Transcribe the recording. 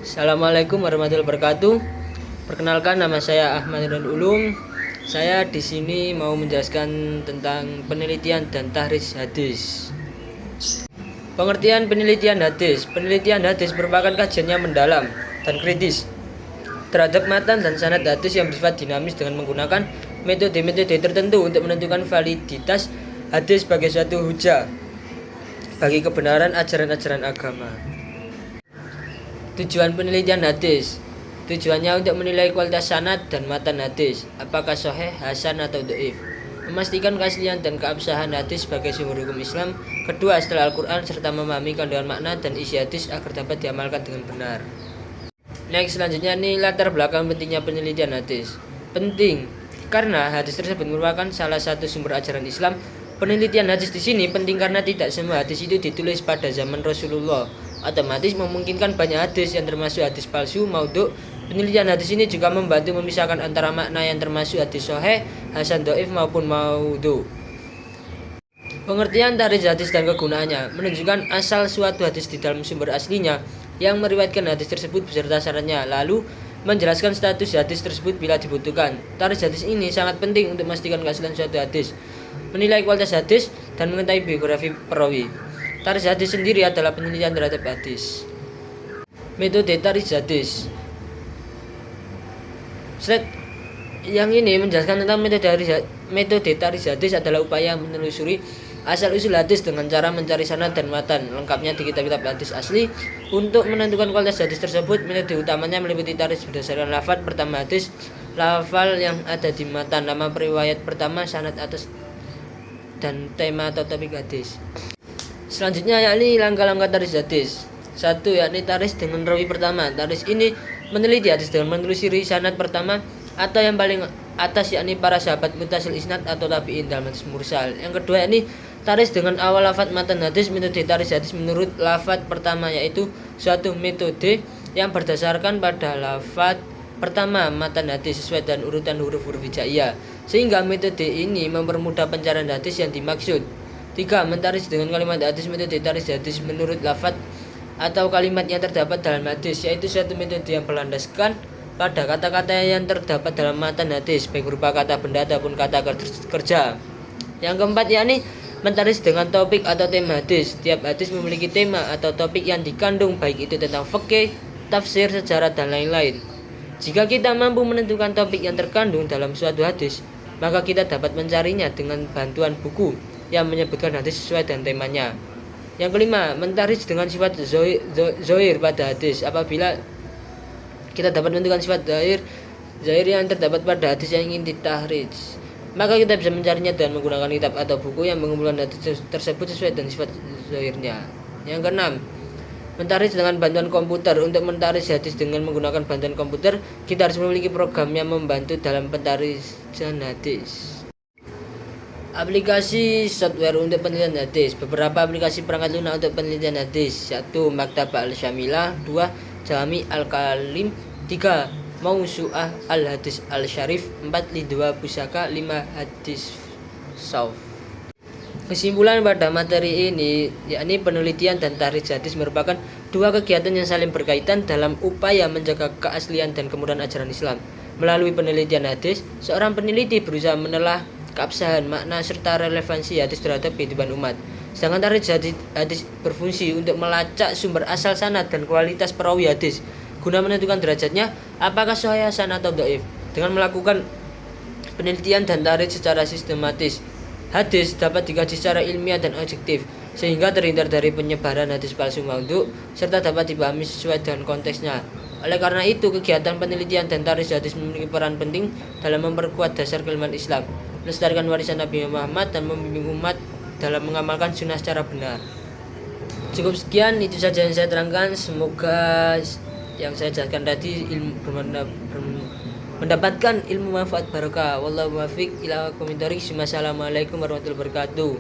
Assalamualaikum warahmatullahi wabarakatuh. Perkenalkan, nama saya Ahmad dan Ulum. Saya di sini mau menjelaskan tentang penelitian dan tahrij hadis. Pengertian penelitian hadis. Penelitian hadis merupakan kajian yang mendalam dan kritis terhadap matan dan sanad hadis yang bersifat dinamis dengan menggunakan metode-metode tertentu untuk menentukan validitas hadis sebagai suatu hujah bagi kebenaran ajaran-ajaran agama. Tujuan penelitian hadis. Tujuannya untuk menilai kualitas sanad dan matan hadis, apakah sahih, hasan atau dhaif. Memastikan keaslian dan keabsahan hadis sebagai sumber hukum Islam. Kedua, setelah Al-Quran serta memahami kandungan makna dan isi hadis agar dapat diamalkan dengan benar. Next, selanjutnya ini latar belakang pentingnya penelitian hadis. Penting karena hadis tersebut merupakan salah satu sumber ajaran Islam. Penelitian hadis di sini penting karena tidak semua hadis itu ditulis pada zaman Rasulullah. Otomatis memungkinkan banyak hadis yang termasuk hadis palsu, maudhu. Penelitian hadis ini juga membantu memisahkan antara makna yang termasuk hadis sahih, hasan, dhaif maupun maudhu. Pengertian tahrij hadis dan kegunaannya menunjukkan asal suatu hadis di dalam sumber aslinya yang meriwayatkan hadis tersebut beserta syaratnya, lalu menjelaskan status hadis tersebut bila dibutuhkan. Tahrij hadis ini sangat penting untuk memastikan keaslian suatu hadis, menilai kualitas hadis, dan mengetahui biografi perawi. Tahrij hadis sendiri adalah penelitian terhadap hadis. Metode tahrij hadis. Slide yang ini menjelaskan tentang metode tahrij hadis adalah upaya menelusuri asal-usul hadis dengan cara mencari sanad dan matan lengkapnya di kitab-kitab hadis asli. Untuk menentukan kualitas hadis tersebut, metode utamanya meliputi tahrij berdasarkan lafaz pertama hadis, lafal yang ada di matan, nama periwayat pertama, sanad atas, dan tema atau topik hadis. Selanjutnya yakni langkah-langkah tahrij hadis. 1. Yakni tahrij dengan rawi pertama. Tahrij ini meneliti hadis dengan menelusuri sanad pertama atau yang paling atas, yakni para sahabat muttasil isnad atau tabi'in dalam hadis mursal. Yang kedua yakni tahrij dengan awal lafaz matan hadis. Metode tahrij hadis menurut lafaz pertama yaitu suatu metode yang berdasarkan pada lafaz pertama matan hadis sesuai dengan urutan huruf-huruf hijaiyah, sehingga metode ini mempermudah pencarian hadis yang dimaksud. 3. Mentarij dengan kalimat hadis. Metode tahrij hadis menurut lafaz atau kalimat yang terdapat dalam hadis, yaitu suatu metode yang berlandaskan pada kata-kata yang terdapat dalam matan hadis, baik berupa kata benda ataupun kata kerja. Yang keempat yakni mentarij dengan topik atau tema hadis. Tiap hadis memiliki tema atau topik yang dikandung, baik itu tentang fikih, tafsir, sejarah, dan lain-lain. Jika kita mampu menentukan topik yang terkandung dalam suatu hadis, maka kita dapat mencarinya dengan bantuan buku yang menyebutkan hadis sesuai dengan temanya. Yang kelima, mentarij dengan sifat zohir pada hadis. Apabila kita dapat menentukan sifat zohir yang terdapat pada hadis yang ingin ditahrij, maka kita bisa mencarinya dengan menggunakan kitab atau buku yang mengumpulkan hadis tersebut sesuai dengan sifat zohirnya. Yang keenam, mentarij dengan bantuan komputer. Untuk mentarij hadis dengan menggunakan bantuan komputer, kita harus memiliki program yang membantu dalam pentarijan hadis. Aplikasi software untuk penelitian hadis. Beberapa aplikasi perangkat lunak untuk penelitian hadis. 1. Maktabah Al-Syamilah. 2. Jami Al-Kalim. 3. Mausu'ah Al-Hadis Al-Syarif. 4. Lidwa Pusaka. 5. Hadis Sauf. Kesimpulan pada materi ini yakni penelitian dan tahrij hadis merupakan dua kegiatan yang saling berkaitan dalam upaya menjaga keaslian dan kemudahan ajaran Islam. Melalui penelitian hadis, seorang peneliti berusaha menelah keabsahan makna serta relevansi hadis terhadap kehidupan umat. Sedangkan tahrij hadis berfungsi untuk melacak sumber asal sanad dan kualitas perawi hadis guna menentukan derajatnya apakah sahih, hasan, atau dhaif. Dengan melakukan penelitian dan tahrij secara sistematis, hadis dapat dikaji secara ilmiah dan objektif sehingga terhindar dari penyebaran hadis palsu, maudhu, serta dapat dipahami sesuai dengan konteksnya. Oleh karena itu, kegiatan penelitian dan tahrij hadis memiliki peran penting dalam memperkuat dasar keilmuan Islam, melestarikan warisan Nabi Muhammad, dan membimbing umat dalam mengamalkan sunnah secara benar. Cukup sekian, itu saja yang saya terangkan. Semoga yang saya jelaskan tadi mendapatkan ilmu manfaat barokah. Wallahu muwaffiq ila aqwamit thoriq. Wassalamualaikum warahmatullahi wabarakatuh.